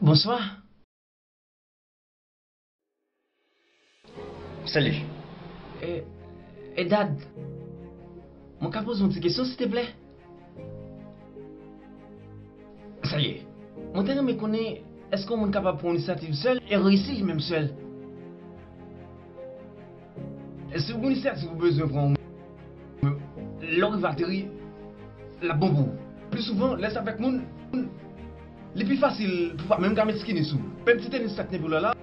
Bonsoir. Salut. Dad, mon cas pose une petite question s'il te plaît. Ça y est, mon terrain me connaît, est-ce qu'on est capable de prendre une initiative seul et réussir même seul? Est-ce que vous avez une initiative vous besoin de prendre l'orivaterie, la bombe? Plus souvent, laisse avec moi. Le plus facile pour même mettre skin sous. Même si tu es une pour là,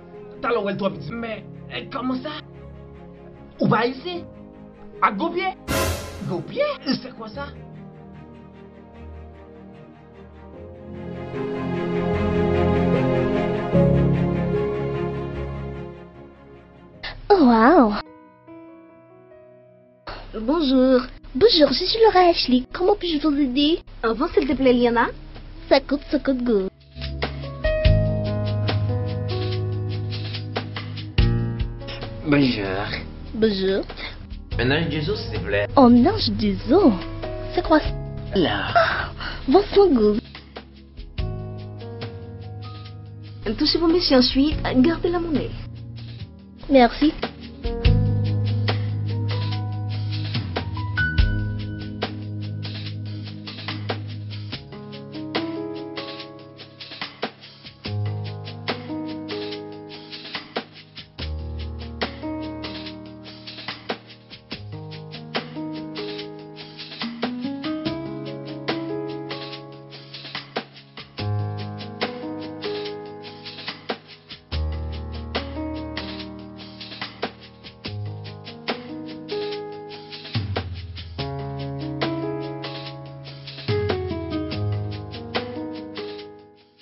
t'as l'oreille toi petit. Mais comment ça? Où va ici? À Gopier? Gopier? C'est quoi ça? Oh wow! Bonjour. Bonjour, je suis Laura Ashley. Comment puis-je vous aider? Avant, s'il te plaît, Liana. Ça coûte go. Bonjour. Bonjour. Un ange des eaux, s'il te plaît. Un ange des eaux? C'est quoi ça? Là. Vincent Go. Touchez-vous, messieurs, ensuite, gardez la monnaie. Merci.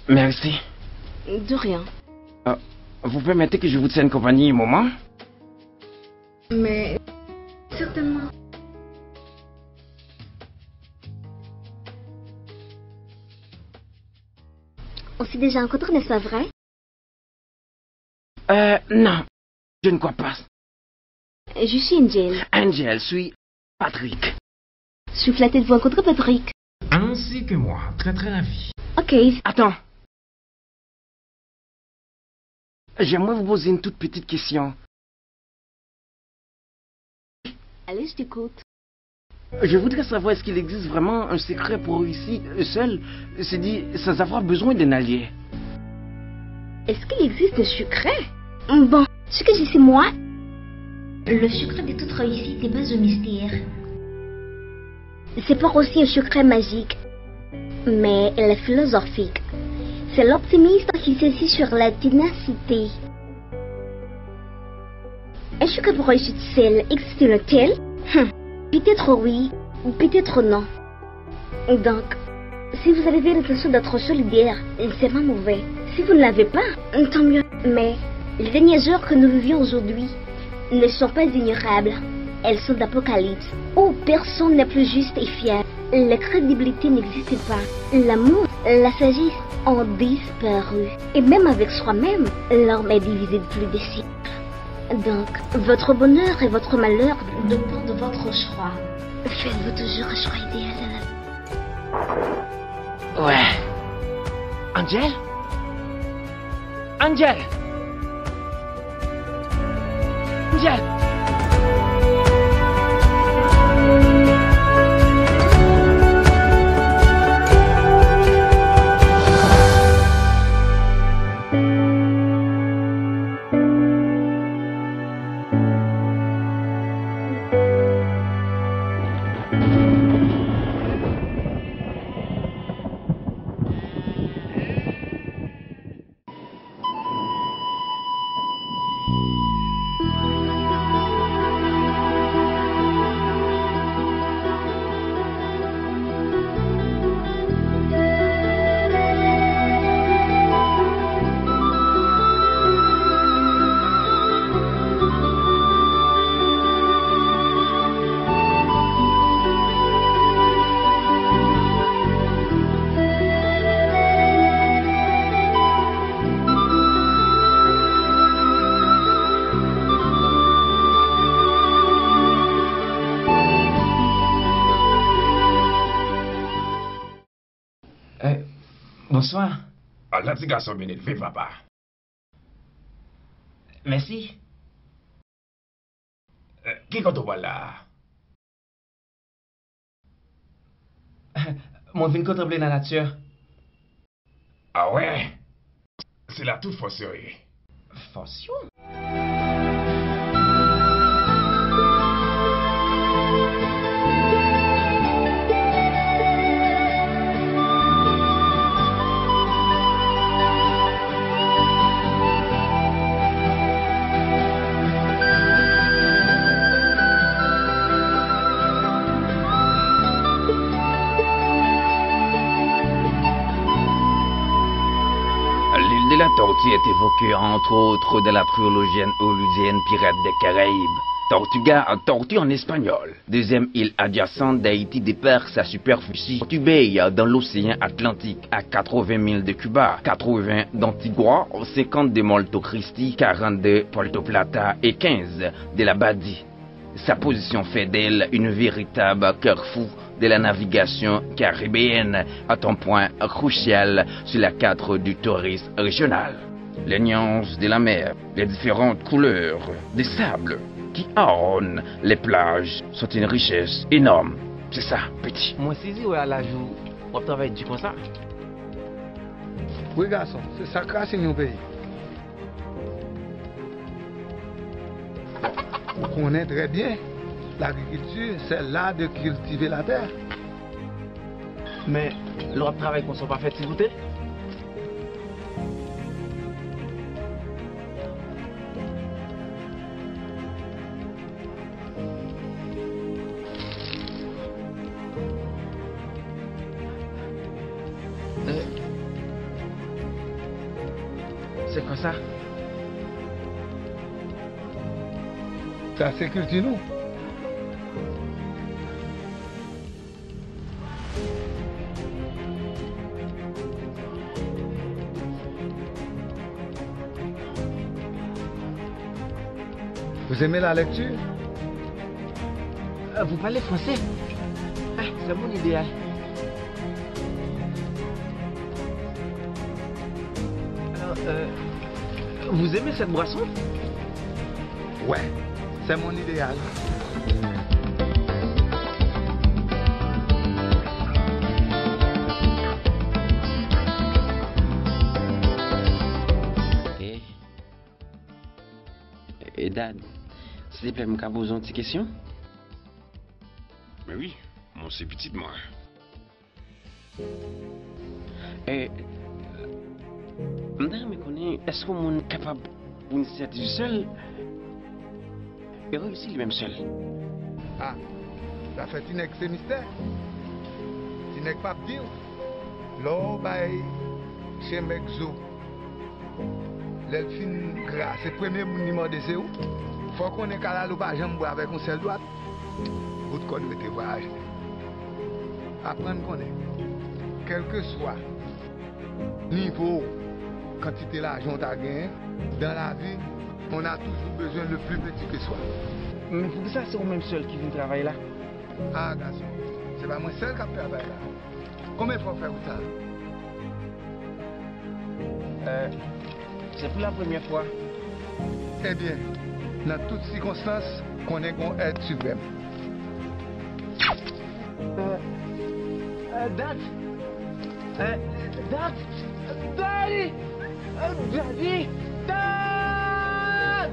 Merci. De rien. Vous permettez que je vous tienne compagnie un moment? Mais... certainement. On s'est déjà rencontrés, n'est-ce pas vrai? Non. Je ne crois pas. Je suis Angel. Angel, je suis Patrick. Je suis flattée de vous rencontrer, Patrick. Ainsi que moi. Très très ravi. Ok. Attends. J'aimerais vous poser une toute petite question. Allez, je t'écoute. Je voudrais savoir est-ce qu'il existe vraiment un secret pour réussir seul, c'est dit, sans avoir besoin d'un allié. Est-ce qu'il existe un secret? Bon, ce que je sais moi, le secret de toute réussite n'est pas un mystère. C'est pas aussi un secret magique, mais elle est philosophique. C'est l'optimiste qui s'assit sur la ténacité. Un secret pour réussir seul existe-t-il? Peut-être oui, ou peut-être non. Donc, si vous avez l'intention d'être solidaire, c'est pas mauvais. Si vous ne l'avez pas, tant mieux. Mais les dernières heures que nous vivions aujourd'hui ne sont pas ignorables. Elles sont d'apocalypse, où personne n'est plus juste et fier. La crédibilité n'existe pas. L'amour, la sagesse ont disparu. Et même avec soi-même, l'homme est divisé de plus de siècles. Donc, votre bonheur et votre malheur dépendent de votre choix. Faites-vous toujours un choix idéal? Ouais. Angel? Angel? Angel? Bonsoir. Ah, là, petit garçon bien élevé, papa. Merci. Qui quand on va là? Mon vin contempler la nature. Ah ouais? C'est la toute force, oui. Fortion. L'île de la Tortue est évoquée entre autres dans la trilogie hollywoodienne Pirates des Caraïbes. Tortuga, tortue en espagnol. Deuxième île adjacente d'Haïti dépasse sa superficie. Tortue Bay dans l'océan Atlantique à 80 000 de Cuba, 80 d'Antigua, 50 de Molto Cristi, 40 de Puerto Plata et 15 de la Badie. Sa position fait d'elle une véritable carrefour de la navigation caribéenne, à un point crucial sur la carte du tourisme régional. Les nuances de la mer, les différentes couleurs des sables qui ornent les plages sont une richesse énorme. C'est ça, petit. Moi saisi ou à la joue, on travaille du comme ça. Oui, garçon, c'est ça que c'est nos pays. On connaît très bien l'agriculture, c'est là de cultiver la terre. Mais l'autre travail qu'on ne soit pas fait, s'il vous plaît. C'est quoi ça? Ça, c'est culture, nous. Vous aimez la lecture? Vous parlez français? Ah, c'est mon idéal. Alors, vous aimez cette boisson? Ouais, c'est mon idéal. Et Dad, s'il te plaît, je vais poser une petite question. Mais oui, mon c'est petit de moi. Madame, me connaît, est-ce que mon capable d'initiative seul et réussir lui-même seul? Ah, ça fait une ex mystère. Tu n'es pas dire. Là, chez Mexo. L'elfine grâce, c'est le premier monument de c'est où? Faut qu'on ait qu'à la pas jambe avec une seule droite. Vous de code mettez voyage. Apprendre qu'on est. Quel que soit niveau, quantité d'argent t'as gagné, dans la vie, on a toujours besoin le plus petit que soit. Mais pour ça, c'est vous-même seul qui vient travailler là? Ah, garçon, c'est pas moi seul qui travaille là. Combien il faut faire ça? C'est pour la première fois. Eh bien, dans toutes circonstances, qu'on est qu'on aide suprême. Dad! Dad! Daddy! Daddy! Dad!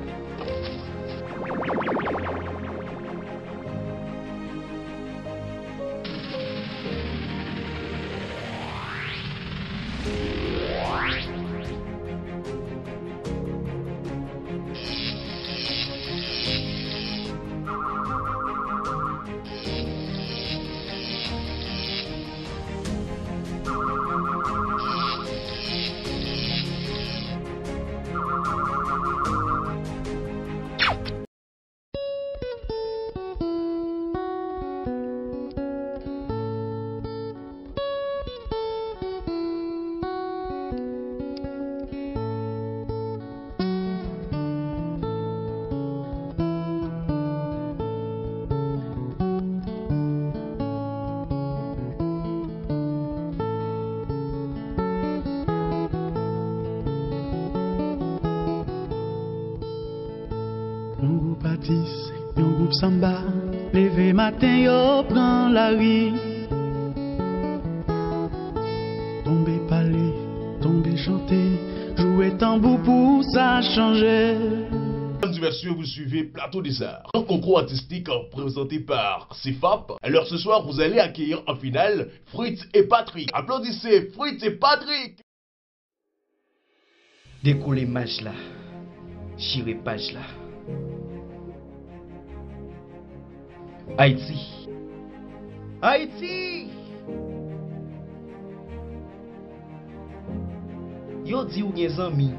artistes, yon groupe samba, levé matin yo prend la rue. Tomber parler, tomber chanter, jouer tambour pour ça changer. Mesdames et messieurs, vous suivez Plateau des Arts, un concours artistique présenté par CFAP. Alors ce soir, vous allez accueillir en finale Fritz et Patrick. Applaudissez Fritz et Patrick. Décoller match là, chirer page là. Haïti. Haïti. Yo di ou gen zami.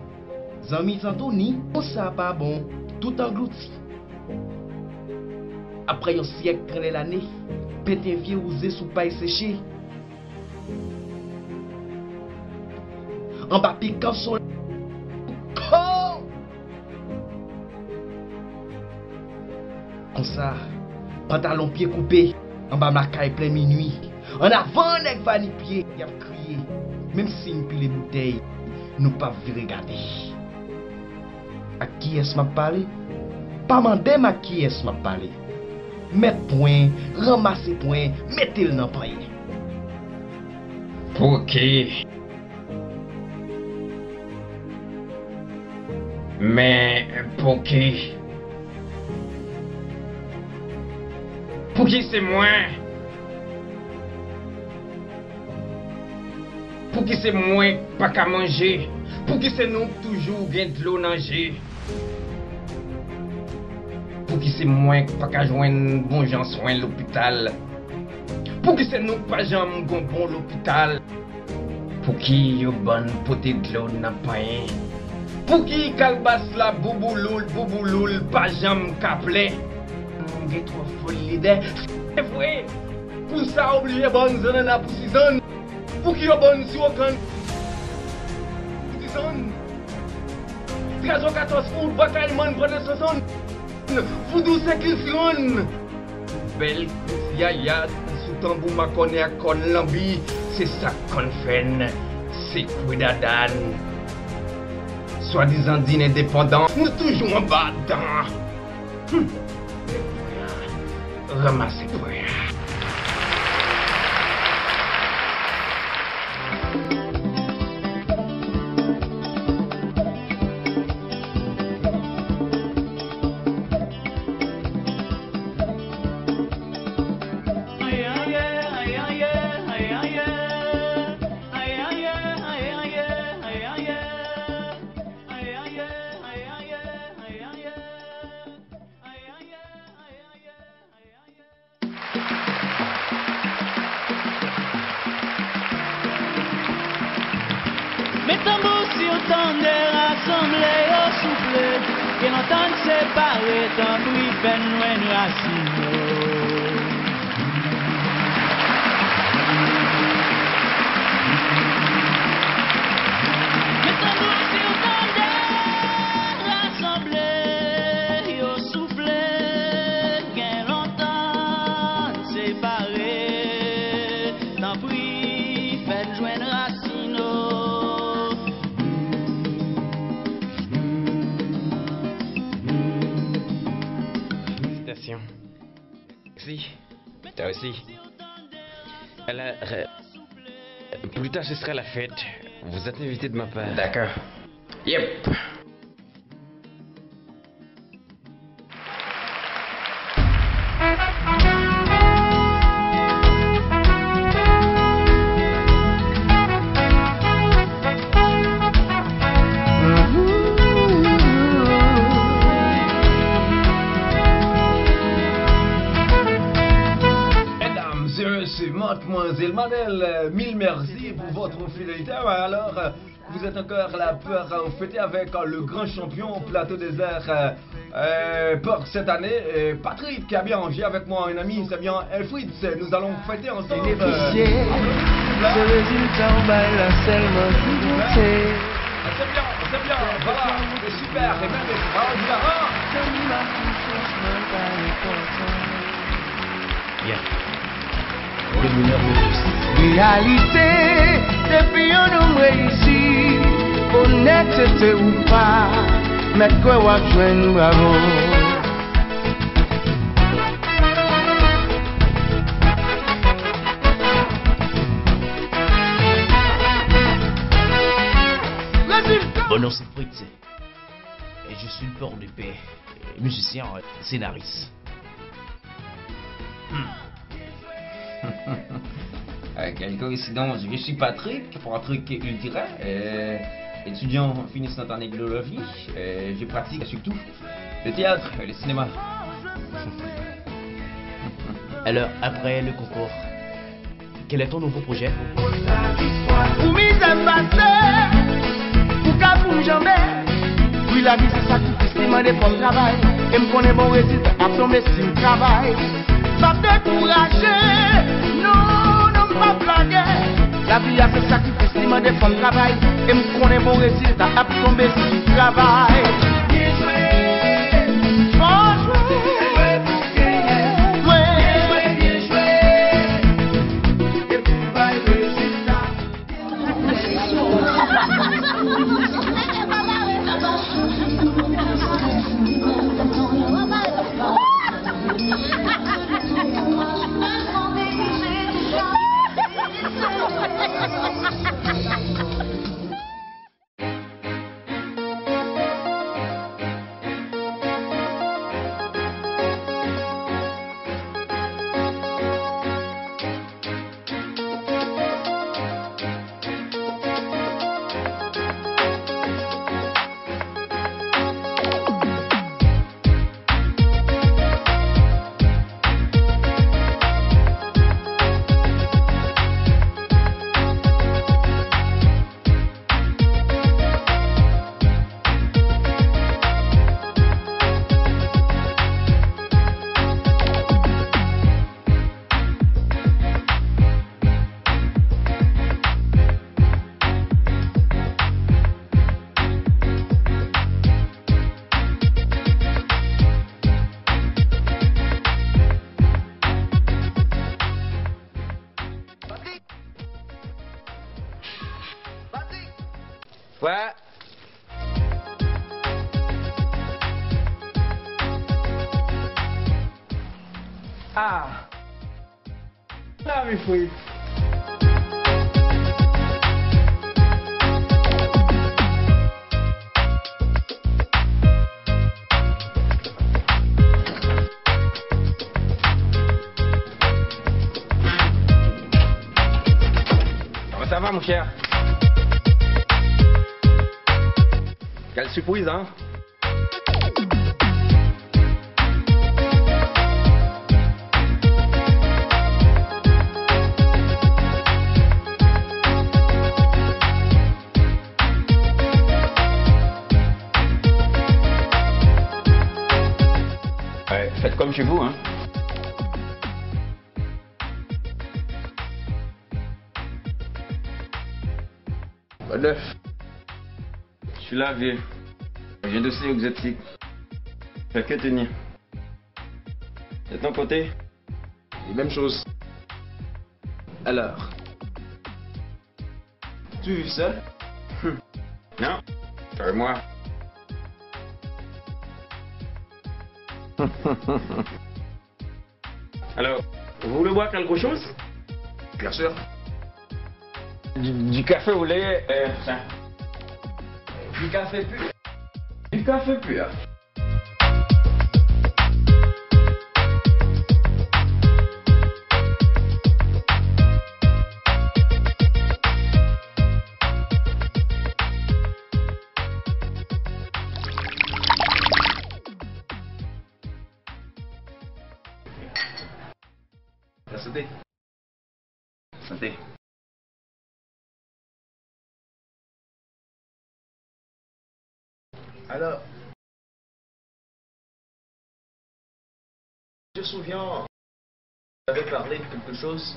Zami tantôt ni, ça pas bon, tout englouti. Après un siècle près l'année, pété vieux ousé sous paille séché. En bas piquant son oh! Comme ça, pantalon pied coupé, en bas ma caille plein minuit. En avant, nèg vani pied, y a crié. Même si une pile bouteille, nous pas vu regarder. À qui est-ce m'a parlé? Pas mandem à qui est-ce m'a parlé. Mettre point, ramasser point, mettez-le dans le pain. Pour qui? Mais pour qui? Pour qui c'est moi? Pour qui c'est moi pas qu'à manger? Pour qui c'est nous toujours gain de l'eau nager? Pour qui c'est moi pas qu'à joindre bon gens soin l'hôpital? Pour qui c'est nous pas jamais bon l'hôpital? Pour qui yo bonne potée de l'eau n'a pas rien? Pour qui calbas la boubouloul pas jamais caplé? J'ai trop folle l'idée. C'est vrai. Pour ça oublier bonne zone na pour 6 ans. Pour qui yo bonne si aucun 6 ans. 13 ou 14 foot bakay man prendre 60. Foudou 5 secondes. Belle yaya sous tambour ma connaît à con lambi, c'est ça qu'on fait. C'est cuidadan. Soi-disant dîner indépendant, nous toujours en bas dedans. Ramassez pour rien. Toi aussi. Alors, plus tard ce sera la fête. Vous êtes invité de ma part. D'accord. Yep. Mademoiselle Manel, mille merci pour votre fidélité. Alors, vous êtes encore là pour fêter avec le grand champion Plateau des Arts pour cette année. Patrick qui a bien rangé avec moi, un ami, c'est bien Fritz. Nous allons fêter ensemble. C'est résultat au bail là seulement c'est bien, voilà, c'est super. Et même réalité, depuis on nous réussit, honnêteté ou pas, mais quoi ou joindre bravo. Mon nom c'est Fritz. Et je suis le port de paix, musicien, scénariste. Quelle coïncidence, je suis Patrick, Patrick Ultira, étudiant en finissant en églolovie. Je pratique surtout le théâtre et le cinéma. Alors, après le concours, quel est ton nouveau projet? Pour mise à passer, pour qu'à pour jamais. Oui, la vie c'est sacrifice, il m'a des bons travail. Et me connaît bon résultat, à tomber si je travaille. Pas décourager, non, non, pas blaguer. La vie a fait sacrifice, il m'a des bons travail. Et me connaît bon résultat, à tomber si je travaille. Bien joué, bon joué. Ouais. Ah. Là, mes fruits. Comment ça va, mon cher? Quelle surprise, hein? Ouais, faites comme chez vous, hein? Pas d'œuf. Je suis là, vieux. Je viens d'aussi exotique. Fais que tenir. De ton côté? Les mêmes choses. Alors. Tu vis seul? Non. C'est moi. Alors, vous voulez boire quelque chose? Bien sûr. Du café au lait, ça. Du café pur. Du café pur. La santé. Santé. Alors, je me souviens, j'avais parlé de quelque chose.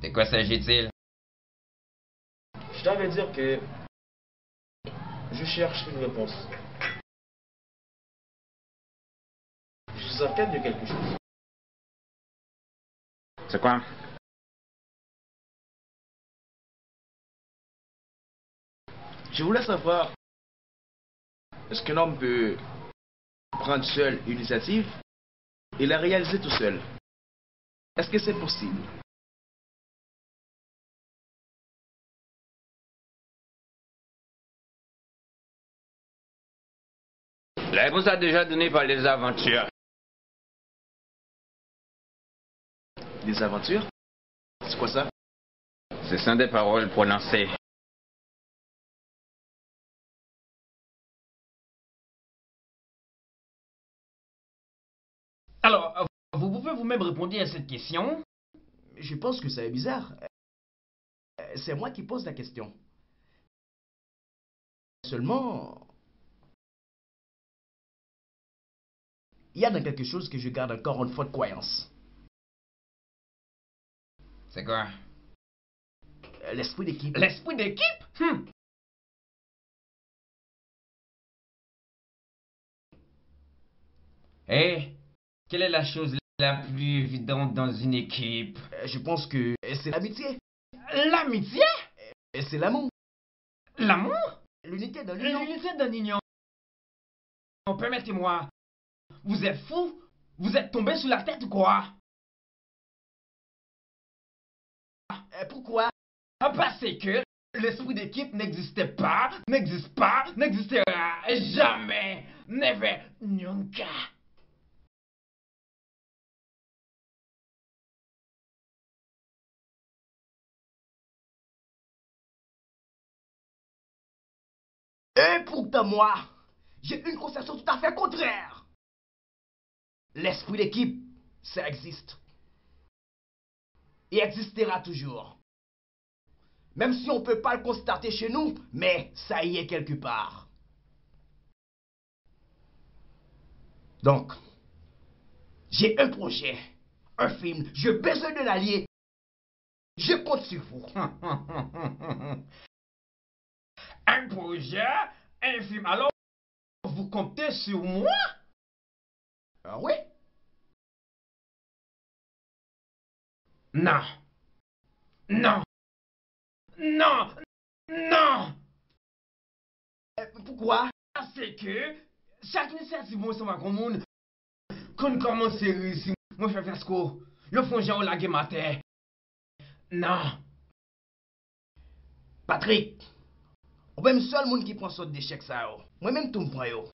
De quoi s'agit-il? Je t'avais dire que je cherche une réponse. Je suis en quête de quelque chose. C'est quoi? Je voulais savoir, est-ce qu'un homme peut prendre seul une initiative et la réaliser tout seul? Est-ce que c'est possible? La réponse a déjà donnée par les aventures. Des aventures? C'est quoi ça? Ce sont des paroles prononcées. Alors, vous pouvez vous-même répondre à cette question? Je pense que ça est bizarre. C'est moi qui pose la question. Seulement, il y a dans quelque chose que je garde encore une forte croyance. C'est quoi? L'esprit d'équipe. L'esprit d'équipe? Eh, quelle est la chose la plus évidente dans une équipe? Je pense que c'est l'amitié. L'amitié? C'est l'amour. L'amour? L'unité d'un union. L'unité d'un union. Permettez-moi. Vous êtes fou? Vous êtes tombé sur la tête ou quoi? Pourquoi? Parce que l'esprit d'équipe n'existait pas, n'existera jamais. Never, nunca. Et pourtant moi, j'ai une conception tout à fait contraire. L'esprit d'équipe, ça existe. Et existera toujours. Même si on ne peut pas le constater chez nous, mais ça y est quelque part. Donc, j'ai un projet, un film, j'ai besoin d'un allié. Je compte sur vous. Un projet, un film. Alors, vous comptez sur moi? Ah oui? Non. Non. Non. Non. Pourquoi? Parce que chaque initiative, moi, c'est ma commune. Quand commence à réussir, moi, je fais fiasco. Le fond, j'ai la game à terre. Non. Patrick, ou même seul monde qui prend sorte d'échec ça, moi-même tout me prend yo.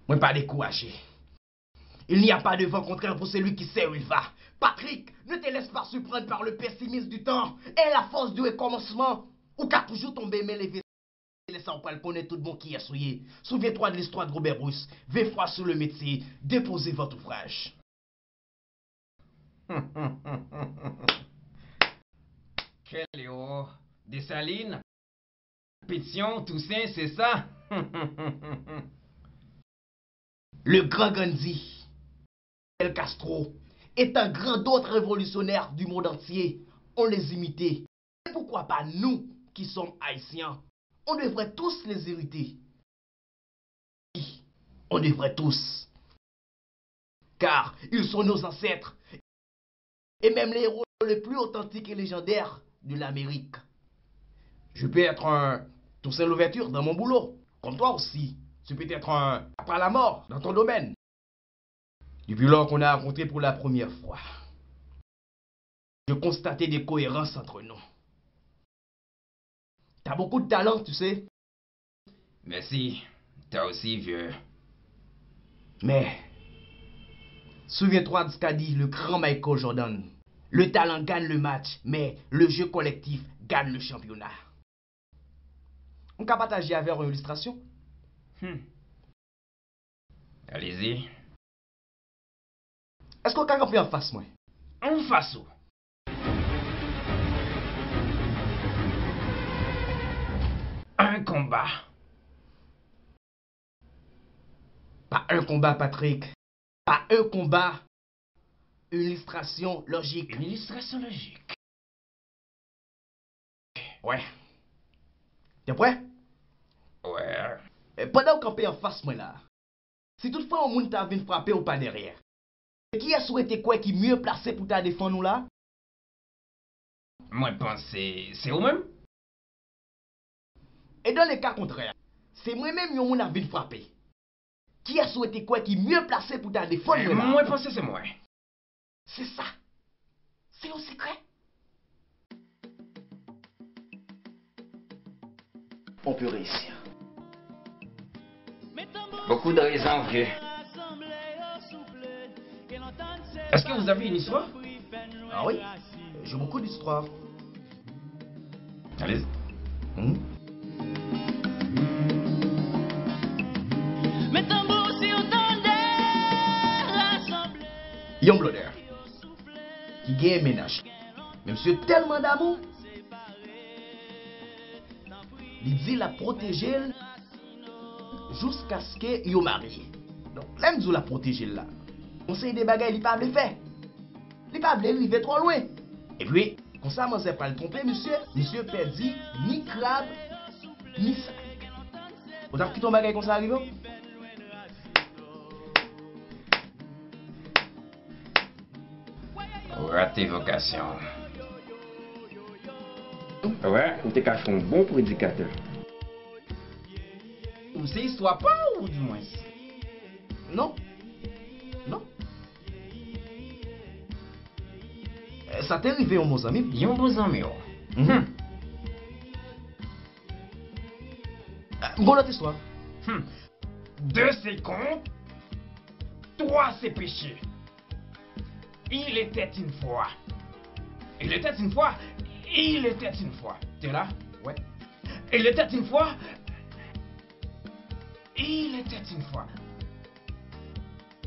Moi pas découragé. Il n'y a pas de vent contraire pour celui qui sait où il va. Patrick, ne te laisse pas surprendre par le pessimisme du temps et la force du recommencement. Ou qu'à toujours tomber mais lever laissant pas le connaître tout le monde qui est souillé. Souviens-toi de l'histoire de Robert Bruce. Vais froid sur le métier, déposez votre ouvrage. Quel Léo? Dessalines? Pétion, Toussaint, c'est ça? Le grand Gandhi, El Castro, est un grand d'autres révolutionnaires du monde entier. On les imitait. Et pourquoi pas nous, qui sommes haïtiens? On devrait tous les hériter. On devrait tous. Car ils sont nos ancêtres. Et même les héros les plus authentiques et légendaires de l'Amérique. Je peux être un Toussaint Louverture dans mon boulot. Comme toi aussi. Tu peux être un après la mort dans ton domaine. Depuis lors qu'on a rencontré pour la première fois, je constatais des cohérences entre nous. T'as beaucoup de talent, tu sais. Merci. T'as aussi, vieux. Mais, souviens-toi de ce qu'a dit le grand Michael Jordan. Le talent gagne le match, mais le jeu collectif gagne le championnat. On peut partager avec une illustration? Allez-y. Est-ce qu'on peut camper en face, moi? En face où? Un combat. Pas un combat, Patrick. Pas un combat. Une illustration logique. Une illustration logique. Ouais. T'es prêt? Ouais. Et pendant qu'on campe en face, moi là, si toutefois on monde t'a venu frapper ou pas derrière, qui a souhaité quoi qui mieux placé pour t'a défendre nous là? Moi, je pense c'est vous-même. Et dans les cas contraires, c'est moi-même yon moun a venu frapper. Qui a souhaité quoi qui mieux placé pour t'a défendre nous là? Moi, je pense que c'est moi. C'est ça. C'est un secret. On peut réussir. Beaucoup de raisons, vieux. Est-ce que vous avez une histoire? Ah oui, j'ai beaucoup d'histoires. Allez-y. Young Blooder, qui gagne un ménage. Mais monsieur tellement d'amour, il dit la protéger jusqu'à ce que yo marie. Donc, l'aime dit la protéger là. Conseil des bagailles, il pas le faire. Il pas le arriver trop loin. Et puis, comme ça, moi, c'est pas le tromper, monsieur. Monsieur perdit ni crabe, ni sac. Vous avez quitté ton bagage comme ça arrive? Raté vocation. Ouais, ou t'es qu'à faire un bon prédicateur. Ou c'est histoire pas ou du moins? Non. Non. Ça t'est arrivé un bon ami? Un bon ami, Bon autre histoire. 2 c'est compte, 3 c'est péché. Il était une fois. Il était une fois. Il était une fois. T'es là? Ouais. Il était une fois. Il était une fois.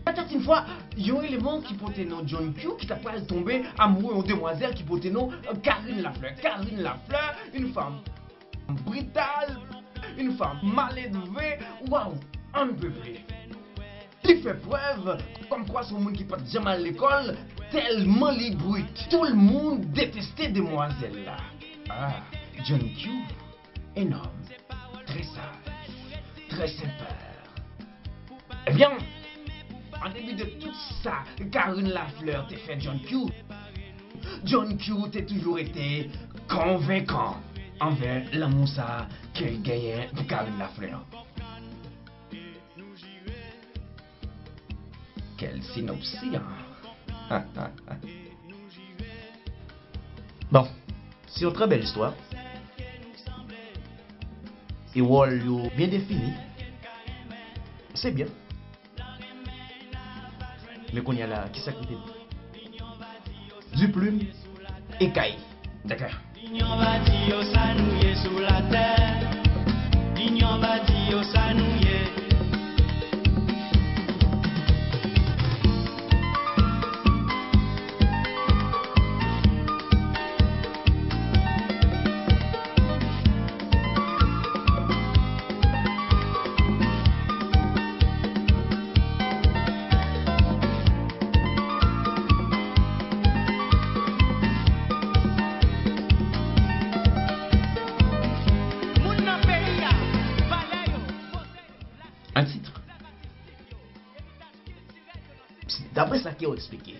Peut-être une fois, il y a un élément qui portait nom John Q qui t'a pas tombé amoureux d'une demoiselle qui portait nom Karine Lafleur. Karine Lafleur, une femme brutale, une femme mal élevée. Waouh, un peu près. Il fait preuve comme quoi ce monde qui part jamais à l'école, tellement les brutes. Tout le monde détestait demoiselle là. Ah, John Q, un homme très sage, très sympa. Eh bien, en début de tout ça, Karine Lafleur t'a fait John Q. John Q t'a toujours été convaincant envers l'amour ça qu'il gagnait pour Karine Lafleur. Quel synopsis, hein? Bon, c'est une très belle histoire. Et rôle bien défini. C'est bien. Mais qu'on y a là, qui s'acquitte du plume et caille. D'accord. Un titre. D'après ça qu'il a expliqué,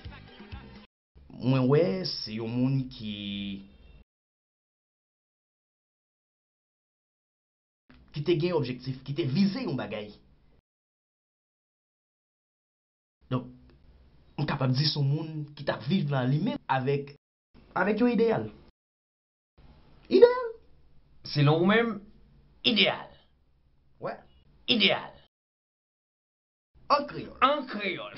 moi ouais, c'est un monde qui te gagne objectif, qui te visé un bagay. Donc, on est capable de dire son monde qui t'a vivre dans lui-même avec un idéal. Idéal. Selon vous-même, idéal. Ouais. Idéal. En créole. En créole.